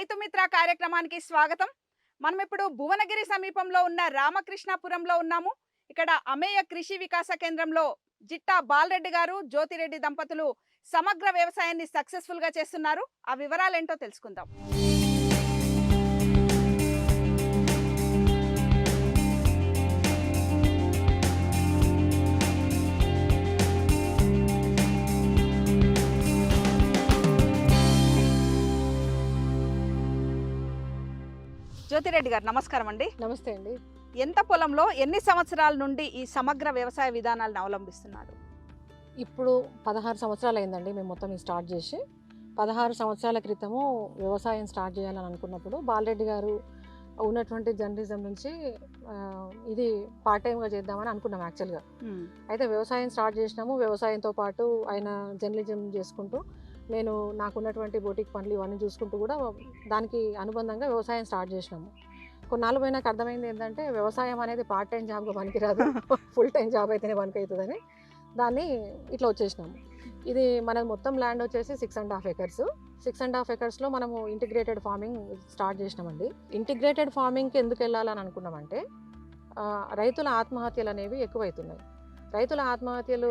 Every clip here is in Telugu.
రైతు మిత్ర కార్యక్రమానికి స్వాగతం. మనం ఇప్పుడు భువనగిరి సమీపంలో ఉన్న రామకృష్ణాపురంలో ఉన్నాము. ఇక్కడ అమేయ కృషి వికాస కేంద్రంలో జిట్టా బాలరెడ్డి గారు, జ్యోతిరెడ్డి దంపతులు సమగ్ర వ్యవసాయాన్ని సక్సెస్ఫుల్ గా చేస్తున్నారు. ఆ వివరాలు ఏంటో తెలుసుకుందాం. జ్యోతిరెడ్డి గారు నమస్కారం అండి. నమస్తే అండి. ఎంత పొలంలో ఎన్ని సంవత్సరాల నుండి ఈ సమగ్ర వ్యవసాయ విధానాలను అవలంబిస్తున్నారు? ఇప్పుడు 16 సంవత్సరాలు అయిందండి మేము మొత్తం స్టార్ట్ చేసి. 16 సంవత్సరాల క్రితము వ్యవసాయం స్టార్ట్ చేయాలని అనుకున్నప్పుడు బాలరెడ్డి గారు ఉన్నటువంటి జర్నలిజం నుంచి ఇది పార్ట్ టైమ్గా చేద్దామని అనుకున్నాం యాక్చువల్గా. అయితే వ్యవసాయం స్టార్ట్ చేసినాము. వ్యవసాయంతో పాటు ఆయన జర్నలిజం చేసుకుంటూ నేను నాకున్నటువంటి బోటిక్ పనులు ఇవన్నీ చూసుకుంటూ కూడా దానికి అనుబంధంగా వ్యవసాయం స్టార్ట్ చేసినాము. కొన్నాళ్ళు పోయినాక అర్థమైంది ఏంటంటే వ్యవసాయం అనేది పార్ట్ టైం జాబ్గా పనికిరాదు, ఫుల్ టైం జాబ్ అయితేనే పనికి అవుతుందని దాన్ని ఇట్లా వచ్చేసినాము. ఇది మనకు మొత్తం ల్యాండ్ వచ్చేసి 6.5 acres. 6.5 acresలో మనము ఇంటిగ్రేటెడ్ ఫార్మింగ్ స్టార్ట్ చేసినామండి. ఇంటిగ్రేటెడ్ ఫార్మింగ్కి ఎందుకు వెళ్ళాలని అనుకున్నామంటే రైతుల ఆత్మహత్యలు అనేవి ఎక్కువవుతున్నాయి. రైతుల ఆత్మహత్యలు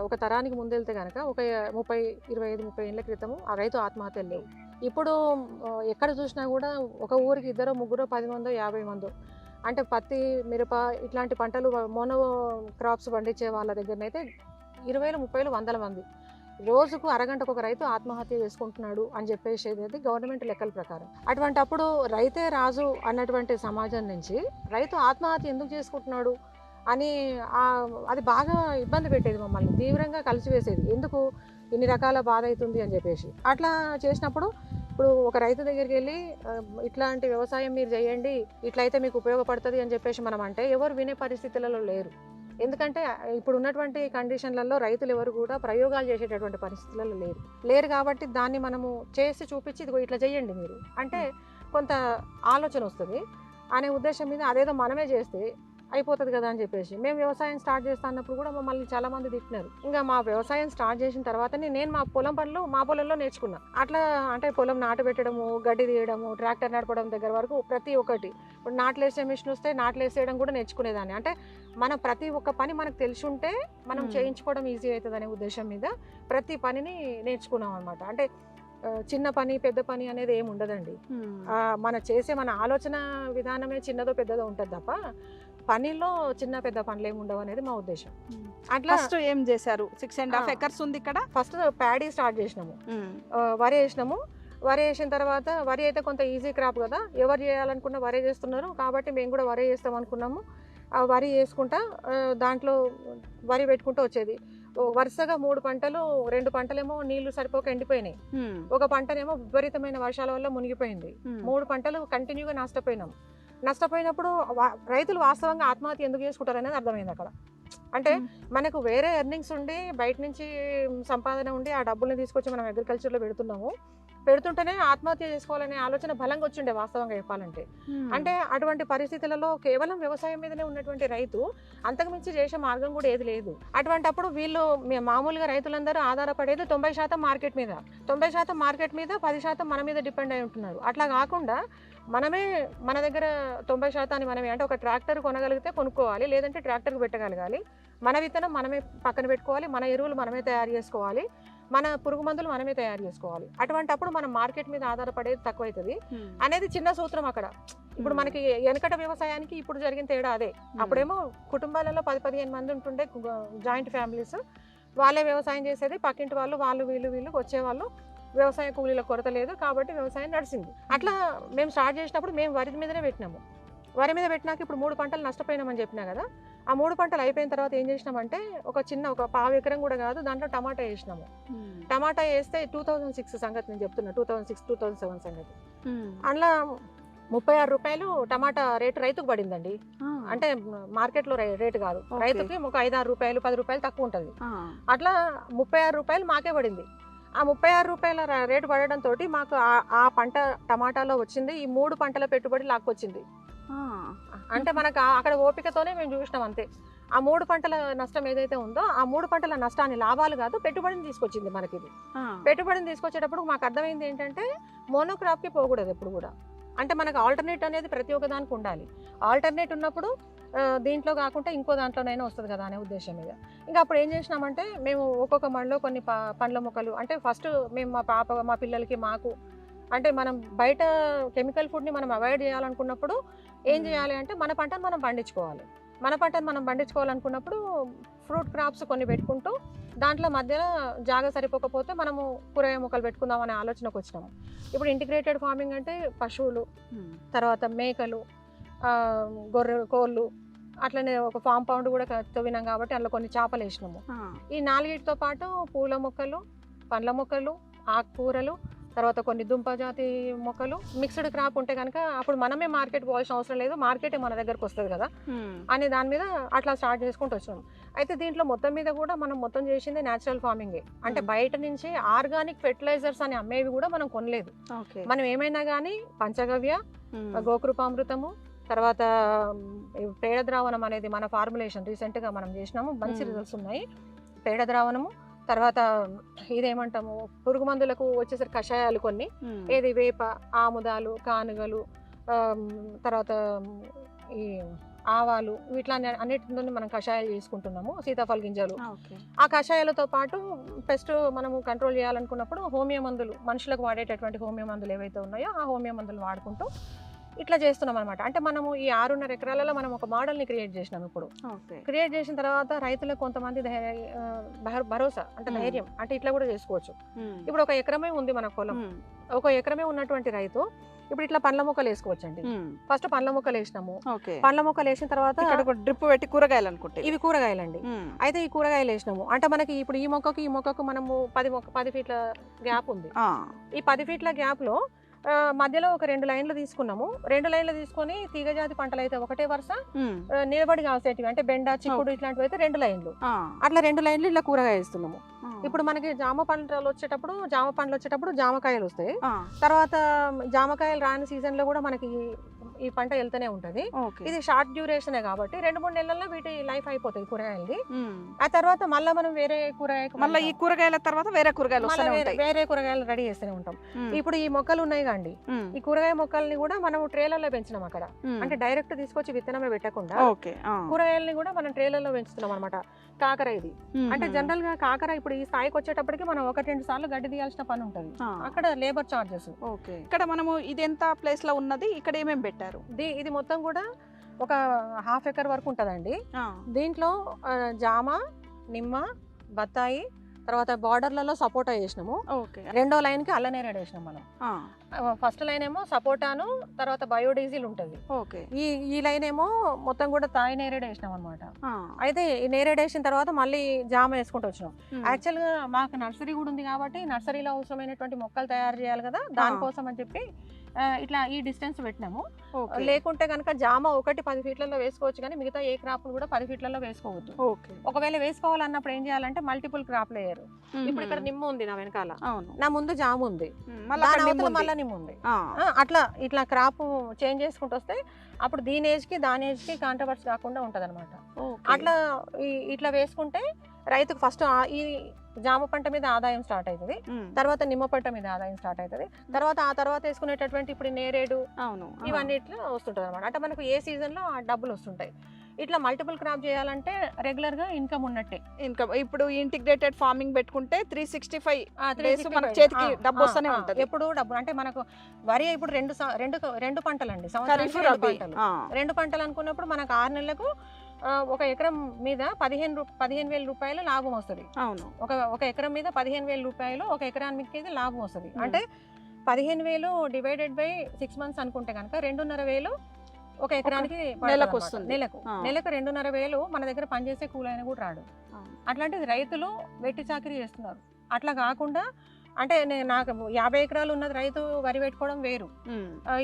ఒక తరానికి ముందెళ్తే కనుక ఒక 25-30 ఏళ్ళ క్రితము ఆ రైతు ఆత్మహత్యలు లేవు. ఇప్పుడు ఎక్కడ చూసినా కూడా ఒక ఊరికి 2, 3, 10 మందో 50 మందో, అంటే పత్తి, మిరప ఇట్లాంటి పంటలు మోనో క్రాప్స్ పండించే వాళ్ళ దగ్గరనైతే 20, 30, 100 మంది రోజుకు అరగంటకు ఒక రైతు ఆత్మహత్య చేసుకుంటున్నాడు అని చెప్పేసి గవర్నమెంట్ లెక్కల ప్రకారం. అటువంటి అప్పుడు రైతే రాజు అన్నటువంటి సమాజం నుంచి రైతు ఆత్మహత్య ఎందుకు చేసుకుంటున్నాడు అని అది బాగా ఇబ్బంది పెట్టేది, మమ్మల్ని తీవ్రంగా కలిసివేసేది. ఎందుకు ఇన్ని రకాల బాధ అవుతుంది అని చెప్పేసి అట్లా చేసినప్పుడు ఇప్పుడు ఒక రైతు దగ్గరికి వెళ్ళి ఇట్లాంటి వ్యవసాయం మీరు చేయండి, ఇట్లయితే మీకు ఉపయోగపడుతుంది అని చెప్పేసి మనం అంటే ఎవరు వినే పరిస్థితులలో లేరు. ఎందుకంటే ఇప్పుడు ఉన్నటువంటి కండిషన్లలో రైతులు ఎవరు కూడా ప్రయోగాలు చేసేటటువంటి పరిస్థితులలో లేరు కాబట్టి దాన్ని మనము చేసి చూపించి ఇదిగో ఇట్లా చేయండి మీరు అంటే కొంత ఆలోచన వస్తుంది అనే ఉద్దేశం మీద అదేదో మనమే చేస్తే అయిపోతుంది కదా అని చెప్పేసి మేము వ్యవసాయం స్టార్ట్ చేస్తా అన్నప్పుడు కూడా మమ్మల్ని చాలా మంది తిట్టినారు. ఇంకా మా వ్యవసాయం స్టార్ట్ చేసిన తర్వాతనే నేను మా పొలంలో నేర్చుకున్నా. అట్లా అంటే పొలం నాటు పెట్టడము, గడ్డి తీయడము, ట్రాక్టర్ నడపడం దగ్గర వరకు ప్రతి ఒక్కటి. ఇప్పుడు నాట్లేసే మిషన్ వస్తే నాట్లేసేయడం కూడా నేర్చుకునేదాన్ని. అంటే మన ప్రతి ఒక్క పని మనకు తెలిసి ఉంటే మనం చేయించుకోవడం ఈజీ అవుతుంది అనే ఉద్దేశం మీద ప్రతి పనిని నేర్చుకున్నాం అనమాట. అంటే చిన్న పని పెద్ద పని అనేది ఏమి ఉండదండి. మన ఆలోచన విధానమే చిన్నదో పెద్దదో ఉంటుంది తప్ప పనిలో చిన్న పెద్ద పనులు ఏమి ఉండవు అనేది మా ఉద్దేశం. అట్లా ఫస్ట్ ఏం చేశారు? 6.5 acres ఉంది ఇక్కడ. ఫస్ట్ ప్యాడీ స్టార్ట్ చేసినాము, వరి వేసినాము. వరి వేసిన తర్వాత వరి అయితే కొంత ఈజీ క్రాప్ కదా, ఎవరు చేయాలనుకున్న వరి చేస్తున్నారు కాబట్టి మేము కూడా వరి చేస్తాం అనుకున్నాము. ఆ వరి వేసుకుంటా దాంట్లో వరి పెట్టుకుంటూ వచ్చేది. వరుసగా 3 పంటలు, 2 పంటలేమో నీళ్లు సరిపోక ఎండిపోయినాయి, ఒక పంటనేమో విపరీతమైన వర్షాల వల్ల మునిగిపోయింది. 3 పంటలు కంటిన్యూగా నష్టపోయినప్పుడు రైతులు వాస్తవంగా ఆత్మహత్య ఎందుకు చేసుకుంటారు అనేది అర్థమైంది అక్కడ. అంటే మనకు వేరే ఎర్నింగ్స్ ఉండి బయట నుంచి సంపాదన ఉండి ఆ డబ్బుల్ని తీసుకొచ్చి మనం అగ్రికల్చర్లో పెడుతుంటేనే ఆత్మహత్య చేసుకోవాలనే ఆలోచన బలంగా వచ్చిండే వాస్తవంగా చెప్పాలంటే. అంటే అటువంటి పరిస్థితులలో కేవలం వ్యవసాయం మీదనే ఉన్నటువంటి రైతు అంతకుమించి చేసే మార్గం కూడా ఏది లేదు. అటువంటప్పుడు వీళ్ళు మామూలుగా రైతులందరూ ఆధారపడేది 90% మార్కెట్ మీద, 90% మార్కెట్ మీద, 10% మన మీద డిపెండ్ అయి ఉంటున్నారు. అట్లా కాకుండా మనమే మన దగ్గర 90% మనమే, అంటే ఒక ట్రాక్టర్ కొనగలిగితే కొనుక్కోవాలి, లేదంటే ట్రాక్టర్కి పెట్టగలగాలి, మన విత్తనం మనమే పక్కన పెట్టుకోవాలి, మన ఎరువులు మనమే తయారు చేసుకోవాలి, మన పురుగు మందులు మనమే తయారు చేసుకోవాలి. అటువంటప్పుడు మనం మార్కెట్ మీద ఆధారపడేది తక్కువైతుంది అనేది చిన్న సూత్రం అక్కడ. ఇప్పుడు మనకి వెనకట వ్యవసాయానికి ఇప్పుడు జరిగిన తేడా అదే. అప్పుడేమో కుటుంబాలలో 10-15 మంది ఉంటుండే, జాయింట్ ఫ్యామిలీస్, వాళ్ళే వ్యవసాయం చేసేది, పక్కింటి వాళ్ళు వీళ్ళు వచ్చేవాళ్ళు, వ్యవసాయ కూలీల కొరత లేదు కాబట్టి వ్యవసాయం నడిచింది. అట్లా మేము స్టార్ట్ చేసినప్పుడు మేము వరి మీదనే పెట్టినాము. వరి మీద పెట్టినాక ఇప్పుడు 3 పంటలు నష్టపోయినామని చెప్పినా కదా, ఆ 3 పంటలు అయిపోయిన తర్వాత ఏం చేసినామంటే ఒక 1/4 ఎకరం కూడా కాదు, దాంట్లో టమాటా వేసినాము. టమాటా వేస్తే 2006 సంగతి నేను చెప్తున్నా, 2006-2007 సంగతి. అందులో 36 రూపాయలు టమాటా రేటు రైతుకు పడిందండి. అంటే మార్కెట్లో రేటు కాదు, రైతుకి ఒక 5-6 రూపాయలు 10 రూపాయలు తక్కువ ఉంటుంది. అట్లా 36 రూపాయలు మాకే పడింది. ఆ 36 రూపాయల రేటు పడడంతో మాకు ఆ పంట టమాటాలో వచ్చింది, ఈ 3 పంటల పెట్టుబడి లాక్కొచ్చింది. అంటే మనకు అక్కడ ఓపికతోనే మేము చూసినాం అంతే. ఆ 3 పంటల నష్టం ఏదైతే ఉందో ఆ 3 పంటల నష్టాన్ని లాభాలు కాదు పెట్టుబడిని తీసుకొచ్చింది మనకి ఇది. పెట్టుబడిని తీసుకొచ్చేటప్పుడు మాకు అర్థమైంది ఏంటంటే మోనోక్రాప్కి పోకూడదు ఎప్పుడు కూడా. అంటే మనకు ఆల్టర్నేట్ అనేది ప్రతి ఒక్క దానికి ఉండాలి. ఆల్టర్నేట్ ఉన్నప్పుడు దీంట్లో కాకుండా ఇంకో దాంట్లోనైనా వస్తుంది కదా అనే ఉద్దేశం మీద ఇంకా అప్పుడు ఏం చేసినామంటే మేము ఒక్కొక్క మడిలో కొన్ని పండ్ల మొక్కలు అంటే ఫస్ట్ మేము మా పిల్లలకి మాకు అంటే మనం బయట కెమికల్ ఫుడ్ని మనం అవాయిడ్ చేయాలనుకున్నప్పుడు ఏం చేయాలి అంటే మన పంటను మనం పండించుకోవాలి. మన పంటను మనం పండించుకోవాలనుకున్నప్పుడు ఫ్రూట్ క్రాప్స్ కొన్ని పెట్టుకుంటూ దాంట్లో మధ్యలో జాగా సరిపోకపోతే మనము కూరగాయ మొక్కలు పెట్టుకుందాం అనే ఆలోచనకు వచ్చినాము. ఇప్పుడు ఇంటిగ్రేటెడ్ ఫార్మింగ్ అంటే పశువులు, తర్వాత మేకలు, గొర్రెలు, కోళ్ళు, అట్లనే ఒక ఫామ్ పౌండ్ కూడా తవ్వినాం కాబట్టి అందులో కొన్ని చేపలు వేసినాము. ఈ 4తో పాటు పూల మొక్కలు, పండ్ల మొక్కలు, ఆకుకూరలు, తర్వాత కొన్ని దుంప జాతి మొక్కలు, మిక్స్డ్ క్రాప్ ఉంటే కనుక అప్పుడు మనమే మార్కెట్ పోవాల్సిన అవసరం లేదు, మార్కెటే మన దగ్గరకు వస్తుంది కదా అనే దాని మీద అట్లా స్టార్ట్ చేసుకుంటూ వచ్చినాం. అయితే దీంట్లో మొత్తం మీద కూడా మనం మొత్తం చేసింది న్యాచురల్ ఫార్మింగే. అంటే బయట నుంచి ఆర్గానిక్ ఫెర్టిలైజర్స్ అని అమ్మేవి కూడా మనం కొనలేదు. మనం ఏమైనా కానీ పంచగవ్య, గోకృపామృతము, తర్వాత పేడ ద్రావణం అనేది మన ఫార్ములేషన్ రీసెంట్గా మనం చేసినాము, మంచి రిజల్ట్స్ ఉన్నాయి. పేడ ద్రావణము, తర్వాత ఇదేమంటాము పురుగు మందులకు వచ్చేసరికి కషాయాలు కొన్ని, ఏది వేప, ఆముదాలు, కానుగలు, తర్వాత ఈ ఆవాలు, వీటిలో అన్నిటితో మనం కషాయాలు చేసుకుంటున్నాము. సీతాఫల గింజలు, ఆ కషాయాలతో పాటు పెస్ట్ మనము కంట్రోల్ చేయాలనుకున్నప్పుడు హోమియో మందులు, మనుషులకు వాడేటటువంటి హోమియో మందులు ఏవైతే ఉన్నాయో ఆ హోమియో మందులు వాడుకుంటూ ఇట్లా చేస్తున్నాం అనమాట. అంటే మనము ఈ 6.5 ఎకరాలలో మనం ఒక మోడల్ని క్రియేట్ చేసినాం. ఇప్పుడు క్రియేట్ చేసిన తర్వాత రైతులకు కొంతమంది భరోసా అంటే ధైర్యం అంటే ఇట్లా కూడా చేసుకోవచ్చు. ఇప్పుడు ఒక ఎకరమే ఉంది మన పొలం, ఒక ఎకరమే ఉన్నటువంటి రైతు ఇప్పుడు ఇట్లా పండ్ల మొక్కలు వేసుకోవచ్చండి. ఫస్ట్ పండ్ల మొక్కలు వేసినాము. పండ్ల మొక్కలు వేసిన తర్వాత డ్రిప్ పెట్టి కూరగాయలు అనుకుంటే ఇవి కూరగాయలండి. అయితే ఈ కూరగాయలు వేసినాము అంటే మనకి ఇప్పుడు ఈ మొక్కకు మనము 10 ఫీట్ల గ్యాప్ ఉంది. ఈ 10 ఫీట్ల గ్యాప్ లో మధ్యలో ఒక 2 లైన్లు తీసుకున్నాము. 2 లైన్లు తీసుకొని తీగజాతి పంటలు అయితే ఒకటే వరుస, నిలబడి కాసేటివి అంటే బెండ, చిక్కుడు ఇట్లాంటివి అయితే 2 లైన్లు, అట్లా 2 లైన్లు ఇలా కూరగాయ వేస్తున్నాము. ఇప్పుడు మనకి జామ పండ్లు వచ్చేటప్పుడు జామకాయలు వస్తాయి. తర్వాత జామకాయలు రాని సీజన్ లో కూడా మనకి ఈ పంట వెళ్తూనే ఉంటది. ఇది షార్ట్ డ్యూరేషనే కాబట్టి 2-3 నెలల్లో వీటి లైఫ్ అయిపోతుంది కూరగాయలది. ఆ తర్వాత మళ్ళీ మనం వేరే కూరగాయ ఈ కూరగాయల తర్వాత వేరే కూరగాయలు రెడీ చేస్తూనే ఉంటాం. ఇప్పుడు ఈ మొక్కలు ఉన్నాయి కండి, ఈ కూరగాయ మొక్కల్ని కూడా మనం ట్రేలలో పెంచినాం అక్కడ. అంటే డైరెక్ట్ తీసుకొచ్చి విత్తనమే పెట్టకుండా కూరగాయలని కూడా మనం ట్రేలలో పెంచుతున్నాం అనమాట. కాకర ఇది అంటే జనరల్ గా కాకర ఇప్పుడు ఈ స్థాయికి వచ్చేటప్పటికి మనం 1-2 సార్లు గడ్డి తీయాల్సిన పని ఉంటుంది. అక్కడ లేబర్ చార్జెస్. ఇక్కడ మనము ఇది ఎంత ప్లేస్ లో ఉన్నది, ఇక్కడ ఏమేమి పెట్టారు? ఇది మొత్తం కూడా ఒక 1/2 ఎకర్ వరకు ఉంటదండి. దీంట్లో జామ, నిమ్మ, బత్తాయి, తర్వాత బార్డర్లలో సపోటా వేసినాము. రెండో లైన్ కి అల్లనేరేడు వేసినాం మనం. ఫస్ట్ లైన్ ఏమో సపోటాను, తర్వాత బయోడీజిల్ ఉంటుంది. ఈ లైన్ ఏమో మొత్తం కూడా తాయి నేరేడు వేసినాం అనమాట. అయితే ఈ నేరేడు వేసిన తర్వాత మళ్ళీ జామ వేసుకుంటూ వచ్చినాం. యాక్చువల్ గా మాకు నర్సరీ కూడా ఉంది కాబట్టి నర్సరీలో అవసరమైనటువంటి మొక్కలు తయారు చేయాలి కదా, దానికోసం అని చెప్పి ఇట్లా ఈ డిస్టెన్స్ పెట్టినాము. లేకుంటే కనుక జామ 10 ఫీట్లలో వేసుకోవచ్చు, కానీ మిగతా ఏ క్రాప్ కూడా 10 ఫీట్లలో వేసుకోవద్దు. ఒకవేళ వేసుకోవాలన్నప్పుడు ఏం చేయాలంటే మల్టిపుల్ క్రాప్ లేయర్. ఇప్పుడు ఇక్కడ నిమ్మ ఉంది నా వెనకాల, నా ముందు జామ ఉంది, మళ్ళీ నిమ్మ ఉంది. అట్లా ఇట్లా క్రాప్ చేంజ్ చేసుకుంటూ వస్తే అప్పుడు దీని ఏజ్ కి దాని ఏజ్ కి కాంట్రవర్స్ కాకుండా ఉంటది అనమాట. అట్లా ఇట్లా వేసుకుంటే రైతుకు ఫస్ట్ ఈ జామ పంట మీద ఆదాయం స్టార్ట్ అవుతుంది, తర్వాత నిమ్మ పంట మీద ఆదాయం స్టార్ట్ అవుతుంది, తర్వాత వేసుకునేటటువంటి ఇప్పుడు నేరేడు ఇవన్నీ ఇట్లా వస్తుంటది అనమాట. అంటే మనకు ఏ సీజన్ లో ఆ డబ్బులు వస్తుంటాయి. ఇట్లా మల్టిపుల్ క్రాప్ చేయాలంటే రెగ్యులర్ గా ఇన్కమ్ ఉన్నట్టే. ఇన్కమ్ ఇప్పుడు ఇంటిగ్రేటెడ్ ఫార్మింగ్ పెట్టుకుంటే 365 డేస్ మన చేతికి డబ్బు వస్తూనే ఉంటది. ఎప్పుడు డబ్బు అంటే మనకు వరి ఇప్పుడు రెండు పంటలు అండి, రెండు పంటలు అనుకున్నప్పుడు మనకు 6 నెలలకు ఒక ఎకరం మీద 15,000 రూపాయలు లాభం వస్తుంది. ఒక ఎకరం మీద 15,000 రూపాయలు ఒక ఎకరానికి లాభం వస్తుంది. అంటే 15,000 డివైడెడ్ బై 6 మంత్స్ అనుకుంటే కనుక 2,500 ఒక ఎకరానికి నెలకు వస్తుంది. నెలకు 2,500 మన దగ్గర పనిచేసే కూలైన కూడా రాడు. అట్లాంటిది రైతులు వెట్టి చాకరీ చేస్తున్నారు. అట్లా కాకుండా అంటే నాకు 50 ఎకరాలు ఉన్నది రైతు వరి పెట్టుకోవడం వేరు,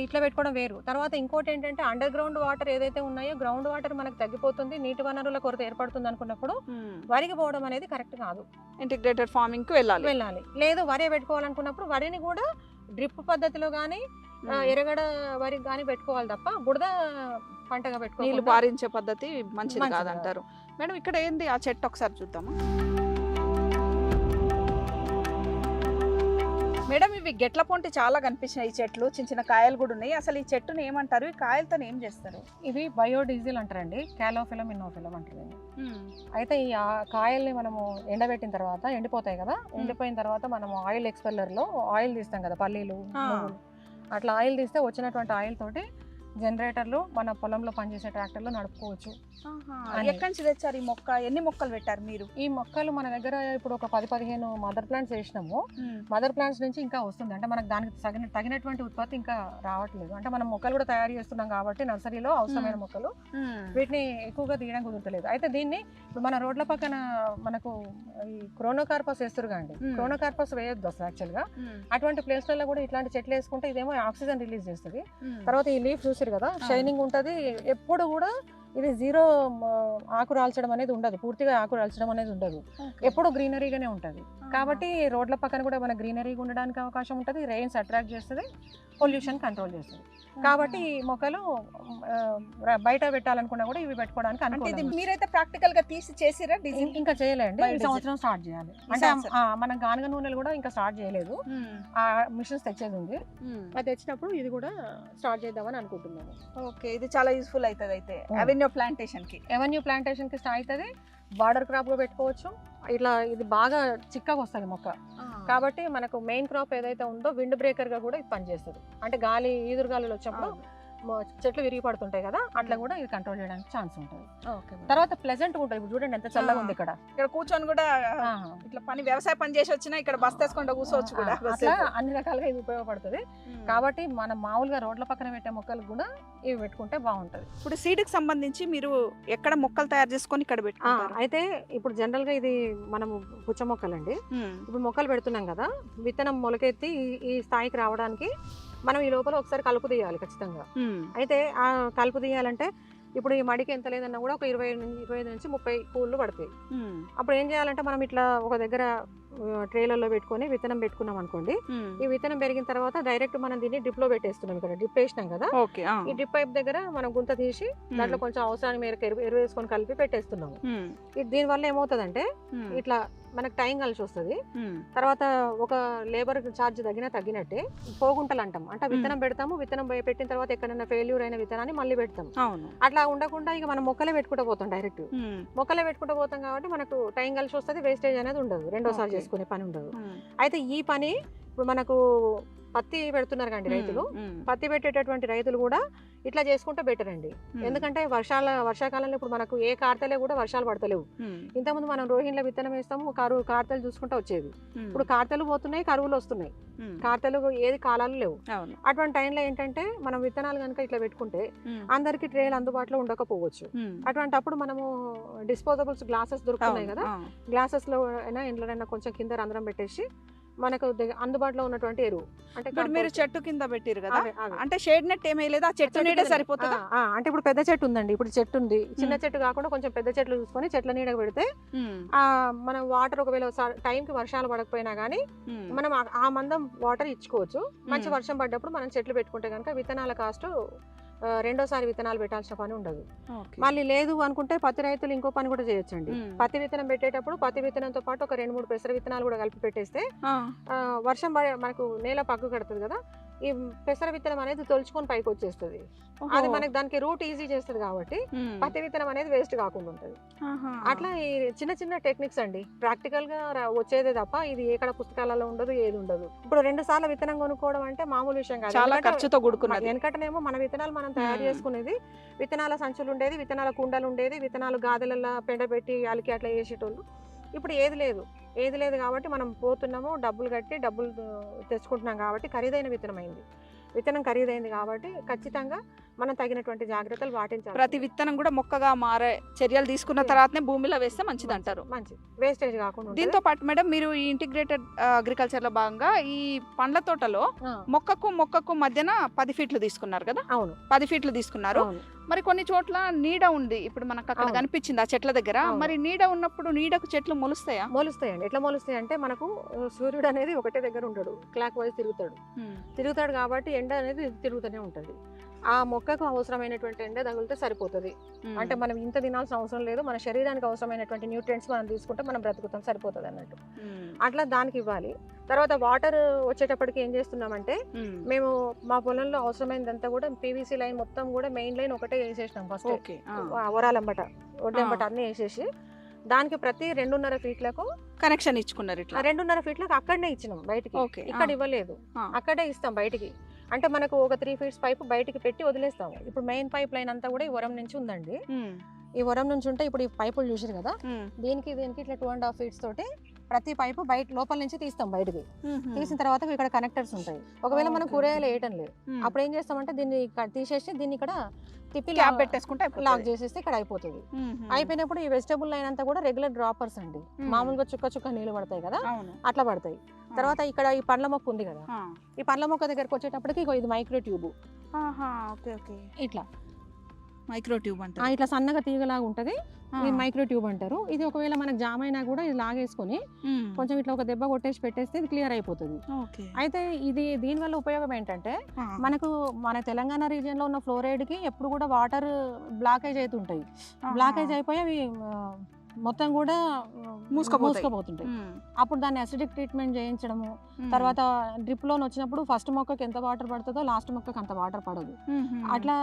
ఇట్లా పెట్టుకోవడం వేరు. తర్వాత ఇంకోటి ఏంటంటే అండర్ గ్రౌండ్ వాటర్ ఏదైతే ఉన్నాయో గ్రౌండ్ వాటర్ మనకు తగ్గిపోతుంది, నీటి వనరుల కొరత ఏర్పడుతుంది అనుకున్నప్పుడు వరికి పోవడం అనేది కరెక్ట్ కాదు. ఇంటిగ్రేటెడ్ ఫార్మింగ్ కు వెళ్ళాలి. లేదు వరి పెట్టుకోవాలనుకున్నప్పుడు వరిని కూడా డ్రిప్ పద్ధతిలో కానీ ఎరగడ వరికి కానీ పెట్టుకోవాలి తప్ప బుడద పంటగా నీళ్లు పెట్టుకోవాలి. పారించే పద్ధతి మంచిది మంచిది కాదంటారు. మేడం ఇక్కడ ఏంది ఆ చెట్టు ఒకసారి చూద్దామా? మేడం ఇవి గెట్ల పొంటి చాలా కనిపించినాయి. ఈ చెట్లు చిన్న చిన్న కాయలు కూడా ఉన్నాయి. అసలు ఈ చెట్టుని ఏమంటారు? ఈ కాయలతో ఏం చేస్తారు? ఇవి బయోడీజిల్ అంటారండి, క్యాలోఫిలం ఇన్నోఫిలం అంటారు. అయితే ఈ కాయల్ని మనము ఎండబెట్టిన తర్వాత ఎండిపోతాయి కదా, ఎండిపోయిన తర్వాత మనము ఆయిల్ ఎక్స్పెల్లర్లో ఆయిల్ తీస్తాం కదా, పల్లీలు నువ్వులు. అట్లా ఆయిల్ తీస్తే వచ్చినటువంటి ఆయిల్ తోటి జనరేటర్లు మన పొలంలో పనిచేసే ట్రాక్టర్లు నడుపుకోవచ్చు. ఎక్కడి నుంచి తెచ్చారు ఈ మొక్క? ఎన్ని మొక్కలు పెట్టారు మీరు? ఈ మొక్కలు మన దగ్గర ఇప్పుడు ఒక 10-15 మదర్ ప్లాంట్స్ వేసినాము. మదర్ ప్లాంట్స్ నుంచి ఇంకా వస్తుంది, అంటే మనకు దానికి తగినటువంటి ఉత్పత్తి ఇంకా రావట్లేదు. అంటే మనం మొక్కలు కూడా తయారు చేస్తున్నాం కాబట్టి నర్సరీలో అవసరమైన మొక్కలు వీటిని ఎక్కువగా తీయడం కుదరలేదు. అయితే దీన్ని ఇప్పుడు మన రోడ్ల పక్కన మనకు ఈ క్రోనోకార్పస్ వేస్తారు కండి, క్రోనోకార్పస్ వేయొద్దు అసలు యాక్చువల్గా. అటువంటి ప్లేస్లలో కూడా ఇట్లాంటి చెట్లు వేసుకుంటే ఇదేమో ఆక్సిజన్ రిలీజ్ చేస్తుంది. తర్వాత ఈ లీఫ్ చూసారు కదా, షైనింగ్ ఉంటుంది. ఎప్పుడు కూడా ఇది జీరో ఆకు రాల్చడం అనేది ఉండదు, పూర్తిగా ఆకు రాల్చడం అనేది ఉండదు, ఎప్పుడు గ్రీనరీగానే ఉంటుంది. కాబట్టి రోడ్ల పక్కన కూడా మన గ్రీనరీగా ఉండడానికి అవకాశం ఉంటుంది, రెయిన్స్ అట్రాక్ట్ చేస్తుంది, పొల్యూషన్ కంట్రోల్ చేస్తుంది. కాబట్టి ఈ మొక్కలు బయట పెట్టాలనుకున్నా కూడా ఇవి పెట్టుకోవడానికి అనుకుంటే మీరైతే ప్రాక్టికల్ గా తీసి చేసిరా? ఇంకా చేయలేండి, ఈ సంవత్సరం స్టార్ట్ చేయాలి. అంటే మనం గానుగ నూనెలు కూడా ఇంకా స్టార్ట్ చేయలేదు, ఆ మిషన్స్ తెచ్చేది ఉంది. అది తెచ్చినప్పుడు ఇది కూడా స్టార్ట్ చేద్దామని అనుకుంటున్నాను. ఓకే, ఇది చాలా యూస్ఫుల్ అవుతుంది. అయితే అవెన్యూ ప్లాంటేషన్ కి అవుతుంది, బార్డర్ క్రాప్ గా పెట్టుకోవచ్చు. ఇట్లా ఇది బాగా చిక్కగా వస్తుంది మొక్క, కాబట్టి మనకు మెయిన్ క్రాప్ ఏదైతే ఉందో విండ్ బ్రేకర్ గా కూడా ఇది పనిచేస్తుంది. అంటే గాలి ఈదురు గాలులు వచ్చినప్పుడు చెట్లు విరిగి పడుతుంటాయి కదా, అట్లా కూడా ఇది కంట్రోల్ చేయడానికి ఛాన్స్ ఉంటుంది. తర్వాత ప్లెజెంట్ ఉంటుంది. ఇప్పుడు చూడండి ఎంత చల్లగా ఉంది ఇక్కడ. ఇక్కడ కూర్చొని కూడా ఇట్లా వ్యవసాయ పని చేసి వచ్చినా ఇక్కడ బస్ తీసుకుంటూ కూర్చోవచ్చు కూడా. అట్లా అన్ని రకాలుగా ఇది ఉపయోగపడుతుంది. కాబట్టి మనం మామూలుగా రోడ్ల పక్కన పెట్టే మొక్కలు కూడా ఇవి పెట్టుకుంటే బాగుంటుంది. ఇప్పుడు సీడ్ కి సంబంధించి మీరు ఎక్కడ మొక్కలు తయారు చేసుకొని ఇక్కడ పెట్టుకుంటారు? అయితే ఇప్పుడు జనరల్ గా ఇది మనము పుచ్చ మొక్కలండి. ఇప్పుడు మొక్కలు పెడుతున్నాం కదా, విత్తనం మొలకెత్తి ఈ స్థాయికి రావడానికి మనం ఈ లోపల ఒకసారి కలుపు తీయాలి ఖచ్చితంగా. అయితే ఆ కలుపు తీయాలంటే ఇప్పుడు ఈ మడికి ఎంత లేదన్నా కూడా ఒక 25 నుంచి 30 పూలు పడతాయి. అప్పుడు ఏం చేయాలంటే మనం ఇట్లా ఒక దగ్గర ట్రేలలో పెట్టుకొని విత్తనం పెట్టుకున్నాం అనుకోండి, ఈ విత్తనం పెరిగిన తర్వాత డైరెక్ట్ మనం దీన్ని డ్రిప్ లో పెట్టేస్తున్నాం. ఇక్కడ డ్రిప్ వేసినాం కదా, ఈ డ్రిప్ పైప్ దగ్గర మనం గుంత తీసి దాంట్లో కొంచెం అవసరానికి మేరకు ఎరువు వేసుకొని కలిపి పెట్టేస్తున్నాము. దీని వల్ల ఏమవుతుందంటే ఇట్లా మనకు టైం కలిసి వస్తుంది. తర్వాత ఒక లేబర్ ఛార్జ్ తగ్గినట్టే పోగుంటలు అంటాం. అంటే విత్తనం పెడతాము, విత్తనం పెట్టిన తర్వాత ఎక్కడైనా ఫెయిల్యూర్ అయిన విత్తనాన్ని మళ్ళీ పెడతాం. అట్లా ఉండకుండా ఇక మనం మొక్కలే పెట్టుకుంటూ పోతాం, డైరెక్ట్ మొక్కలే పెట్టుకుంటూ పోతాం. కాబట్టి మనకు టైం కలిసి వస్తుంది, వేస్టేజ్ అనేది ఉండదు, రెండోసారి చేసుకునే పని ఉండదు. అయితే ఈ పని ఇప్పుడు మనకు పత్తి పెడుతున్నారు కండి రైతులు, పత్తి పెట్టేటటువంటి రైతులు కూడా ఇట్లా చేసుకుంటే బెటర్ అండి. ఎందుకంటే వర్షాకాలంలో ఇప్పుడు మనకు ఏ కార్తెలే కూడా వర్షాలు పడతలేవు. ఇంతకుముందు మనం రోహిణిలో విత్తనం వేస్తాము, కార్తెలు చూసుకుంటూ వచ్చేది. ఇప్పుడు కార్తెలు పోతున్నాయి, కరువులు వస్తున్నాయి, కార్తెలు ఏది కాలాలు లేవు. అటువంటి టైంలో ఏంటంటే మనం విత్తనాలు కనుక ఇట్లా పెట్టుకుంటే అందరికి ట్రేలు అందుబాటులో ఉండకపోవచ్చు. అటువంటి అప్పుడు మనము డిస్పోజబుల్స్ గ్లాసెస్ దొరుకుతున్నాయి కదా, గ్లాసెస్ లో అయినా ఇంట్లోనైనా కొంచెం కింద రంధ్రం పెట్టేసి మనకు అందుబాటులో ఉన్నటువంటి ఎరువు. అంటే మీరు చెట్టు కింద పెట్టారు కదా, అంటే షేడ్ నెట్ ఏమీ లేదా, చెట్టు నీడ సరిపోతుందా? అంటే ఇప్పుడు పెద్ద చెట్టు ఉందండి, ఇప్పుడు చెట్టు ఉంది, చిన్న చెట్టు కాకుండా కొంచెం పెద్ద చెట్లు చూసుకొని చెట్ల నీడ పెడితే మనం వాటర్ ఒకవేళ టైంకి వర్షాలు పడకపోయినా గానీ మనం ఆ మందం వాటర్ ఇచ్చుకోవచ్చు. మంచి వర్షం పడ్డప్పుడు మనం చెట్లు పెట్టుకుంటే కనుక విత్తనాల కాస్ట్ రెండోసారి విత్తనాలు పెట్టాల్సిన పని ఉండదు. మళ్ళీ లేదు అనుకుంటే పత్తి రైతులు ఇంకో పని కూడా చేయొచ్చండి. పత్తి విత్తనం పెట్టేటప్పుడు పత్తి విత్తనంతో పాటు ఒక 2-3 పెసర విత్తనాలు కూడా కలిపి పెట్టేస్తే వర్షం మనకు నేల పక్కు కడుతుంది కదా, ఈ పెసర విత్తనం అనేది తొలుచుకొని పైకి వచ్చేస్తుంది. అది మనకి దానికి రూట్ ఈజీ చేస్తుంది కాబట్టి పత్తి విత్తనం అనేది వేస్ట్ కాకుండా ఉంటుంది. అట్లా ఈ చిన్న చిన్న టెక్నిక్స్ అండి, ప్రాక్టికల్ గా వచ్చేదే తప్ప ఇది ఎక్కడ పుస్తకాలలో ఉండదు, ఏది ఉండదు. ఇప్పుడు 2 సార్లు విత్తనం కొనుక్కోవడం అంటే మామూలు విషయం కాదు, చాలా ఖర్చుతో కూడుకున్నది. వెనకటనేమో మన విత్తనాలు మనం తయారు చేసుకునేది, విత్తనాల సంచులు ఉండేది, విత్తనాల కుండలు ఉండేది, విత్తనాలు గాదెలలో పెండ పెట్టి అలికి అట్లా వేసేటోళ్ళు. ఇప్పుడు ఏది లేదు కాబట్టి మనం పోతున్నాము, డబ్బులు కట్టి డబ్బులు తెచ్చుకుంటున్నాం కాబట్టి ఖరీదైన విత్తనం ఖరీదైంది కాబట్టి ఖచ్చితంగా మనం తగినటువంటి జాగ్రత్తలు పాటించాలి. ప్రతి విత్తనం కూడా మొక్కగా మారే చర్యలు తీసుకున్న తర్వాతనే భూమిలో వేస్తే మంచిది అంటారు. మంచిది, వేస్టేజ్ కాకుండా. దీంతో పాటు మేడం మీరు ఈ ఇంటిగ్రేటెడ్ అగ్రికల్చర్ లో భాగంగా ఈ పండ్ల తోటలో మొక్కకు మధ్యన 10 ఫీట్లు తీసుకున్నారు కదా? అవును, 10 ఫీట్లు తీసుకున్నారు. మరి కొన్ని చోట్ల నీడ ఉంది, ఇప్పుడు మనకు అక్కడ అవును. కనిపించింది ఆ చెట్ల దగ్గర. అవును. మరి నీడ ఉన్నప్పుడు నీడకు చెట్లు మొలుస్తాయా? మొలుస్తాయండి. ఎట్లా మొలుస్తాయి అంటే మనకు సూర్యుడు అనేది ఒకటే దగ్గర ఉండడు, క్లాక్ వైజ్ తిరుగుతాడు కాబట్టి ఎండ అనేది తిరుగుతూనే ఉంటుంది. ఆ మొక్కకు అవసరమైనటువంటి ఎండ తగిలితే సరిపోతుంది. అంటే మనం ఇంత తినాల్సిన అవసరం లేదు, మన శరీరానికి అవసరమైనటువంటి న్యూట్రియంట్స్ మనం తీసుకుంటే మనం బ్రతుకుతాం, సరిపోతుంది అన్నట్టు. అట్లా దానికి ఇవ్వాలి. తర్వాత వాటర్ వచ్చేటప్పటికి ఏం చేస్తున్నామంటే మేము మా పొలంలో అవసరమైనదంతా కూడా పీవీసీ లైన్ మొత్తం కూడా మెయిన్ లైన్ ఒకటే వేసేసినాం ఫస్ట్. వరాలంబట ఒడ్డంబట అన్ని వేసేసి దానికి ప్రతి 2.5 ఫీట్లకు కనెక్షన్ ఇచ్చుకున్నారు. ఇట్లా 2.5 ఫీట్లకు అక్కడనే ఇచ్చినాం, బయటికి ఇక్కడ ఇవ్వలేదు. అక్కడే ఇస్తాం బయటికి. అంటే మనకు ఒక 3 ఫీట్స్ పైప్ బయటికి పెట్టి వదిలేస్తాము. ఇప్పుడు మెయిన్ పైప్ లైన్ అంతా కూడా ఈ వరం నుంచి ఉందండి. ఈ వరం నుంచి ఉంటే ఇప్పుడు ఈ పైపులు చూసారు కదా, దీనికి ఇట్లా 2.5 ఫీట్స్ తోటి ప్రతి పైపు బయట లోపల నుంచి తీస్తాం బయటికి. తీసిన తర్వాత ఇక్కడ కనెక్టర్స్ ఉంటాయి. ఒకవేళ మనం కూరగాయలు వేయటం లేదు, అప్పుడు ఏం చేస్తామంటే దీన్ని తీసేసి దీన్ని ఇక్కడ తిప్పి క్యాప్ పెట్టేసుకుంటే లాక్ చేసేస్తే ఇక్కడ అయిపోతుంది. అయిపోయినప్పుడు ఈ వెజిటబుల్ లైన్ అంతా కూడా రెగ్యులర్ డ్రాపర్స్ అండి. మామూలుగా చుక్క నీళ్ళు పడతాయి కదా, అట్లా పడతాయి. తర్వాత ఇక్కడ ఈ పండ్ల మొక్క ఉంది కదా, ఈ పండ్ల మొక్క దగ్గరకు వచ్చేటప్పటికి ఇది మైక్రో ట్యూబ్. ఇట్లా మైక్రో ట్యూబ్ అంటే ఇట్లా సన్నగా తీగలాగా ఉంటది, ఇది మైక్రో ట్యూబ్ అంటారు. ఇది ఒకవేళ మనకు జామ్ అయినా కూడా ఇది లాగేసుకొని కొంచెం ఇట్లా ఒక దెబ్బ కొట్టేసి పెట్టేస్తే ఇది క్లియర్ అయిపోతుంది. అయితే దీని వల్ల ఉపయోగం ఏంటంటే మనకు మన తెలంగాణ రీజియన్ లో ఉన్న ఫ్లోరైడ్ కి ఎప్పుడు కూడా వాటర్ బ్లాకేజ్ అవుతుంటాయి. బ్లాకేజ్ అయిపోయి అవి మొత్తం కూడా మూసుకుపోతుంటాయి. అప్పుడు దాన్ని అసిడిక్ ట్రీట్మెంట్ చేయించడము, తర్వాత డ్రిప్ లోన్ వచ్చినప్పుడు ఫస్ట్ మొక్కకి ఎంత వాటర్ పడుతుందో లాస్ట్ మొక్కకి అంత వాటర్ పడదు. అట్లా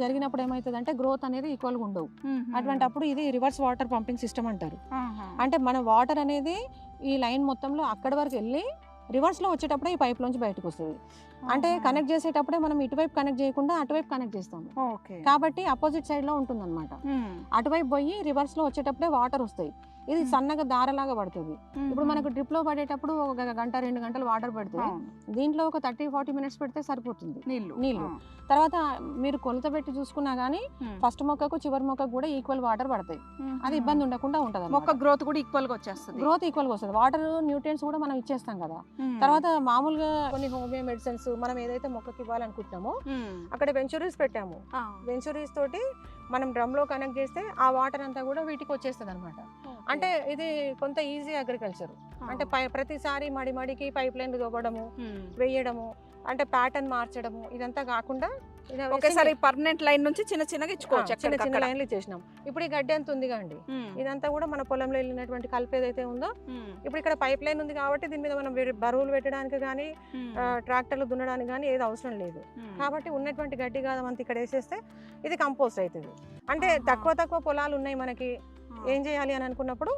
జరిగినప్పుడు ఏమవుతుంది అంటే గ్రోత్ అనేది ఈక్వల్ గా ఉండవు. అటువంటి అప్పుడు ఇది రివర్స్ వాటర్ పంపింగ్ సిస్టమ్ అంటారు. అంటే మన వాటర్ అనేది ఈ లైన్ మొత్తంలో అక్కడి వరకు వెళ్ళి రివర్స్ లో వచ్చేటప్పుడే ఈ పైప్ లోంచి బయటకు వస్తుంది. అంటే కనెక్ట్ చేసేటప్పుడే మనం ఇటువైపు కనెక్ట్ చేయకుండా అటువైపు కనెక్ట్ చేస్తాము కాబట్టి అపోజిట్ సైడ్ లో ఉంటుంది అనమాట. అటువైపు పోయి రివర్స్ లో వచ్చేటప్పుడే వాటర్ వస్తాయి. ఇది సన్నగా దారలాగా పడుతుంది. ఇప్పుడు మనకు డ్రిప్ లో పడేటప్పుడు ఒక గంట 2 గంటలు వాటర్ పడితే దీంట్లో ఒక 30-40 మినిట్స్ పెడితే సరిపోతుంది నీళ్లు. తర్వాత మీరు కొలత పెట్టి చూసుకున్నా గానీ ఫస్ట్ మొక్కకు చివరి మొక్కకు కూడా ఈక్వల్ వాటర్ పడతాయి. అది ఇబ్బంది ఉండకుండా ఉంటది. మొక్క గ్రోత్ కూడా ఈక్వల్ గా వచ్చేస్తుంది. గ్రోత్ ఈక్వల్ గా వస్తుంది. వాటర్ న్యూట్రియంట్స్ కూడా మనం ఇచ్చేస్తాం కదా. తర్వాత మామూలుగా కొన్ని హోమియో మెడిసిన్స్ మనం ఏదైతే మొక్కకి ఇవ్వాలనుకుంటున్నామో అక్కడ వెంచురీస్ పెట్టాము. వెంచురీస్ తోటి మనం డ్రమ్ లో కనెక్ట్ చేస్తే ఆ వాటర్ అంతా కూడా వీటికి వచ్చేస్తుంది అనమాట. అంటే ఇది కొంత ఈజీ అగ్రికల్చర్. అంటే ప్రతిసారి మడికి పైప్ లైన్ దొబ్బడము, వేయడము, అంటే ప్యాటర్న్ మార్చడము ఇదంతా కాకుండా ఒకేసారి పర్మనెంట్ లైన్ నుంచి చిన్నగా ఇచ్చుకోవచ్చు. చిన్న లైన్లు ఇచ్చేసినాం. ఇప్పుడు ఈ గడ్డి అంత ఉంది కండి, ఇదంతా కూడా మన పొలంలో వెళ్ళినటువంటి కలుపు ఏదైతే ఉందో ఇప్పుడు ఇక్కడ పైప్ లైన్ ఉంది కాబట్టి దీని మీద మనం బరువులు పెట్టడానికి కానీ ట్రాక్టర్లు దున్నడానికి కానీ ఏది అవసరం లేదు. కాబట్టి ఉన్నటువంటి గడ్డి కాదు అంత ఇక్కడ వేసేస్తే ఇది కంపోస్ట్ అవుతుంది. అంటే తక్కువ పొలాలు ఉన్నాయి మనకి, ఏం చేయాలి అని అనుకున్నప్పుడు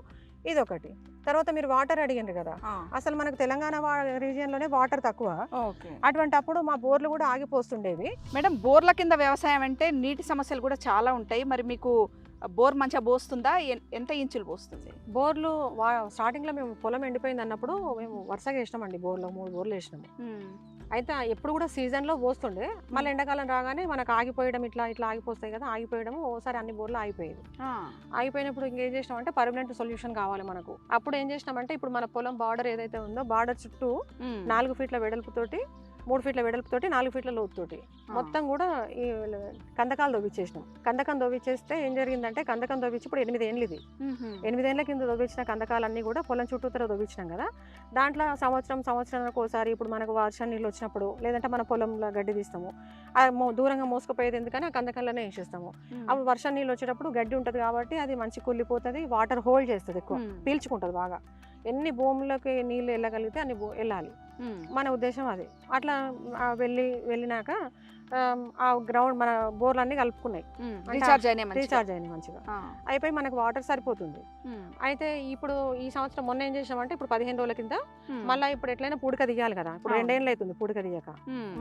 ఇది ఒకటి. తర్వాత మీరు వాటర్ అడిగారు కదా, అసలు మనకు తెలంగాణ రీజియన్ లోనే వాటర్ తక్కువ. అటువంటి అప్పుడు మా బోర్లు కూడా ఆగిపోతుండేవి. మేడం, బోర్ల కింద వ్యవసాయం అంటే నీటి సమస్యలు కూడా చాలా ఉంటాయి. మరి మీకు బోర్ మంచిగా పోస్తుందా? ఎంత ఇంచులు పోస్తుంది? బోర్లు స్టార్టింగ్ లో మేము పొలం ఎండిపోయింది అన్నప్పుడు మేము వరుసగా వేసినామండి. 3 బోర్లు వేసినాము. అయితే ఎప్పుడు కూడా సీజన్ లో పోస్తుండే, మళ్ళీ ఎండాకాలం రాగానే మనకు ఆగిపోయడం ఇట్లా ఆగిపోతాయి కదా, ఆగిపోయడం ఓసారి అన్ని బోర్లు ఆగిపోయేది. ఆగిపోయినప్పుడు ఇంకేం చేసినామంటే పర్మనెంట్ సొల్యూషన్ కావాలి మనకు. అప్పుడు ఏం చేసినామంటే ఇప్పుడు మన పొలం బార్డర్ ఏదైతే ఉందో బార్డర్ చుట్టూ 4 ఫీట్ల వెడల్పుతోటి 3 ఫీట్ల వెడల్పుతోటి 4 ఫీట్ల లోతుతోటి మొత్తం కూడా ఈ కందకాలు దొవ్విచ్చేసినాం. కందకం దొవ్విచ్చేస్తే ఏం జరిగిందంటే కందకం దొవ్విచ్చి ఇప్పుడు 8 ఏళ్ళు ఇది 8 ఏళ్ల కింద దొవ్వించిన కందకాలన్నీ కూడా పొలం చుట్టూతర దొవ్వించినాం కదా. దాంట్లో సంవత్సరానికి ఒకసారి ఇప్పుడు మనకు వర్షం నీళ్ళు వచ్చినప్పుడు లేదంటే మన పొలంలో గడ్డి తీస్తాము, దూరంగా మోసుకుపోయేది ఎందుకని ఆ కందకాలనే వేసేస్తాము. అప్పుడు వర్షం నీళ్ళు వచ్చేటప్పుడు గడ్డి ఉంటుంది కాబట్టి అది మంచి కుళ్ళిపోతుంది, వాటర్ హోల్డ్ చేస్తుంది, ఎక్కువ పీల్చుకుంటుంది బాగా. ఎన్ని భూములకి నీళ్ళు వెళ్ళగలిగితే అన్ని వెళ్ళాలి, మన ఉద్దేశం అది. అట్లా వెళ్ళినాక ఆ గ్రౌండ్ మన బోర్లు అన్ని కలుపుకున్నాయి, రీఛార్జ్ అయినాయి మంచిగా. అయిపోయి మనకు వాటర్ సరిపోతుంది. అయితే ఇప్పుడు ఈ సంవత్సరం మొన్న ఏం చేసామంటే ఇప్పుడు 15 రోజుల కింద మళ్ళీ ఇప్పుడు ఎట్లయినా పూడిక తీయాలి కదా, ఇప్పుడు 2 ఏళ్ళు అవుతుంది పూడిక తీయక.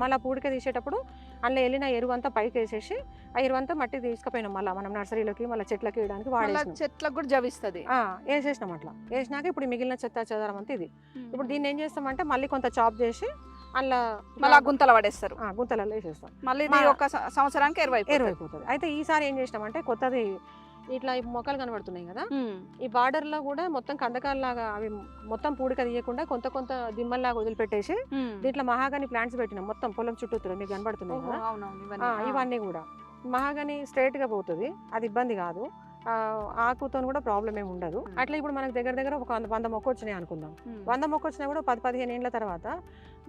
మళ్ళీ పూడిక తీసేటప్పుడు అందులో వెళ్ళిన ఎరువు అంతా పైకి వేసేసి ఆ ఎరువు అంతా మట్టి తీసుకుపోయినాం. మళ్ళీ మనం నర్సరీలోకి మళ్ళీ చెట్లకి వేయడానికి వాడేసాం. చెట్లకు కూడా జవిస్తుంది వేసేసినాం. అట్లా వేసినాక ఇప్పుడు మిగిలిన చెత్త చెదారం అంతా ఇది. ఇప్పుడు దీన్ని ఏం చేస్తామంటే మళ్ళీ కొంత చాప్ చేసి అలా మళ్ళీ గుంతలు పడేస్తారు, గుంతలలో వేసేస్తాం. మళ్ళీ ఒక సంవత్సరానికి ఎరువైపోతుంది. అయితే ఈసారి ఏం చేసినామంటే కొత్తది ఇట్లా మొక్కలు కనబడుతున్నాయి కదా, ఈ బార్డర్ లో కూడా మొత్తం కందకాలలాగా అవి మొత్తం పూడిక తీయకుండా కొంత దిమ్మల్లాగా వదిలిపెట్టేసి దీంట్లో మహాగని ప్లాంట్స్ పెట్టినాం మొత్తం పొలం చుట్టూ మీకు కనబడుతున్నాయి కదా. ఇవన్నీ కూడా మహాగని స్ట్రైట్గా పోతుంది, అది ఇబ్బంది కాదు. ఆకుతో కూడా ప్రాబ్లం ఏమి ఉండదు. అట్లా ఇప్పుడు మనకు దగ్గర దగ్గర ఒక 100 మొక్క వచ్చినాయి అనుకుందాం. 100 మొక్క వచ్చినా కూడా 10-15 ఏళ్ళ తర్వాత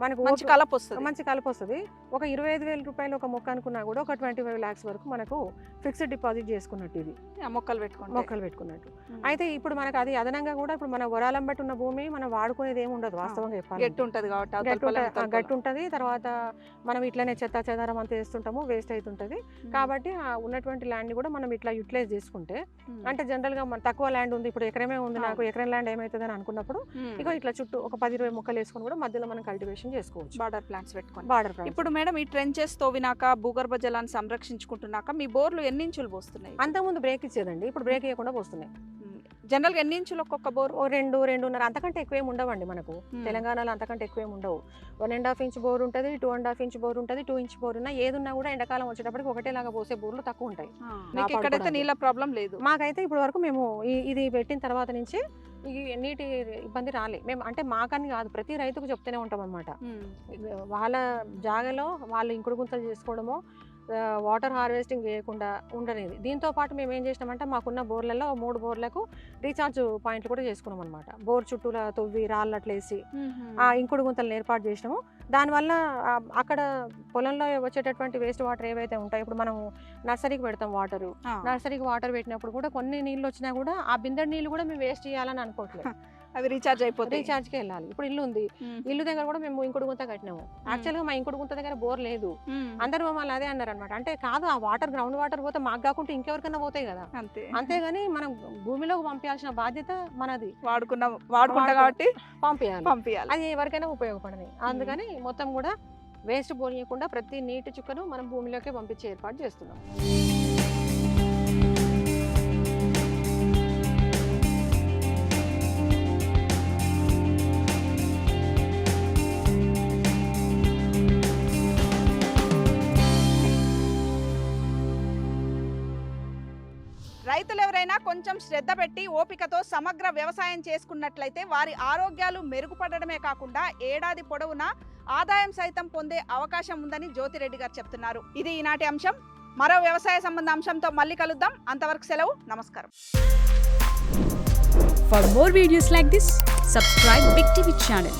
మనకు మంచి కలప వస్తుంది. మంచి కలప వస్తుంది. ఒక 25,000 రూపాయలు ఒక మొక్క అనుకున్నా కూడా ఒక 25 lakhs వరకు మనకు ఫిక్స్డ్ డిపాజిట్ చేసుకున్నట్టు ఇది మొక్కలు పెట్టుకున్నట్టు. అయితే ఇప్పుడు మనకు అది అదనంగా కూడా ఇప్పుడు మన వరాలం బట్టి ఉన్న భూమి మనం వాడుకునేది ఏమి ఉండదు వాస్తవంగా చెప్పాలి. గట్టి ఉంటుంది గట్టి ఉంటుంది. తర్వాత మనం ఇట్లనే చెత్త చెదారం అంతా వేస్తుంటాము, వేస్ట్ అవుతుంటది. కాబట్టి ఉన్నటువంటి ల్యాండ్ కూడా మనం ఇట్లా యూటిలైజ్ చేసుకుంటే, అంటే జనరల్ గా మన తక్కువ ల్యాండ్ ఉంది, ఇప్పుడు ఎకరమే ఉంది నాకు, ఎకరం ల్యాండ్ ఏమవుతుంది అని అనుకున్నప్పుడు ఇక ఇట్లా చుట్టూ ఒక 10-20 మొక్కలు వేసుకొని కూడా మధ్యలో మనం కల్టివేషన్ చేసుకోవచ్చు. బార్డర్ ప్లాంట్స్ పెట్టుకొని. బార్డర్ ఇప్పుడు మేడం ఈ ట్రెంచెస్ తోవినాక భూగర్భ జలాన్ని సంరక్షించుకుంటున్నాక మీ బోర్లు ఎన్ని ఇంచులు పోస్తున్నాయి? అంతకుముందు బ్రేక్ ఇచ్చేదండి, ఇప్పుడు బ్రేక్ ఇవ్వకుండా పోస్తున్నాయి. జనరల్ గా ఎన్ని ఇంచులు ఒక్కొక్క బోర్? 2-2.5 అంతకంటే ఎక్కువ ఏమి ఉండవండి మనకు తెలంగాణలో, అంతకంటే ఎక్కువ ఏమి ఉండవు. 1.5 ఇంచ్ బోర్ ఉంటుంది, 2.5 ఇంచ్ బోర్ ఉంటుంది, 2 ఇంచ్ బోర్ ఉన్నా ఏదున్నా కూడా ఎండాకాలం వచ్చేటప్పటికి ఒకటేలాగా పోసే బోర్లు తక్కువ ఉంటాయి. మీకు ఇక్కడైతే నీళ్ళ ప్రాబ్లం లేదు? మాకైతే ఇప్పటి వరకు మేము ఇది పెట్టిన తర్వాత నుంచి ఈ నీటి ఇబ్బంది రాలే. మేము అంటే మాకని కాదు, ప్రతి రైతుకు చెప్తూనే ఉంటాం అనమాట. వాళ్ళ జాగాలో వాళ్ళు ఇంకుడు గుంతలు చేసుకోవడమో, వాటర్ హార్వెస్టింగ్ చేయకుండా ఉండనేది. దీంతో పాటు మేము ఏం చేసినామంటే మాకున్న బోర్లలో 3 బోర్లకు రీఛార్జ్ పాయింట్లు కూడా చేసుకున్నాం అనమాట. బోర్ చుట్టూలా తవ్వి రాళ్ళు అట్లేసి ఆ ఇంకుడు గుంతలను ఏర్పాటు చేసినాము. దానివల్ల అక్కడ పొలంలో వచ్చేటటువంటి వేస్ట్ వాటర్ ఏవైతే ఉంటాయో, ఇప్పుడు మనం నర్సరీకి పెడతాం వాటరు, నర్సరీకి వాటర్ పెట్టినప్పుడు కూడా కొన్ని నీళ్ళు వచ్చినా కూడా ఆ బిందెడి నీళ్ళు కూడా మేము వేస్ట్ చేయాలని అనుకోవట్లేదు. అవి రీఛార్జ్ అయిపోతాయి, రీఛార్జ్కి వెళ్ళాలి. ఇప్పుడు ఇల్లు ఉంది, ఇల్లు దగ్గర కూడా మేము ఇంకుడు గుంత కట్టినాము. యాక్చువల్గా మా ఇంకుడు గుంత దగ్గర బోర్ లేదు. అందరూ మమ్మల్ని అదే అన్నారు అనమాట. అంటే కాదు, ఆ వాటర్ గ్రౌండ్ వాటర్ పోతే మాకు కాకుండా ఇంకెవరికైనా పోతాయి కదా, అంతేగాని మనం భూమిలోకి పంపించాల్సిన బాధ్యత మనది. వాడుకుంటా కాబట్టి పంపించాలి, అది ఎవరికైనా ఉపయోగపడని. అందుకని మొత్తం కూడా వేస్ట్ పోనీయకుండా ప్రతి నీటి చుక్కను మనం భూమిలోకి పంపించే ఏర్పాటు చేస్తున్నాం. రైతులు ఎవరైనా కొంచెం శ్రద్ధ పెట్టి ఓపికతో సమగ్ర వ్యవసాయం చేసుకున్నట్లయితే వారి ఆరోగ్యాలు మెరుగుపడడమే కాకుండా ఏడాది పొడవునా ఆదాయం సైతం పొందే అవకాశం ఉందని జ్యోతిరెడ్డి గారు చెప్తున్నారు. ఇది ఈనాటి అంశం. మరో వ్యవసాయ సంబంధ అంశంతో మళ్ళీ కలుద్దాం. అంతవరకు సెలవు, నమస్కారం. For more videos like this, subscribe Big TV channel.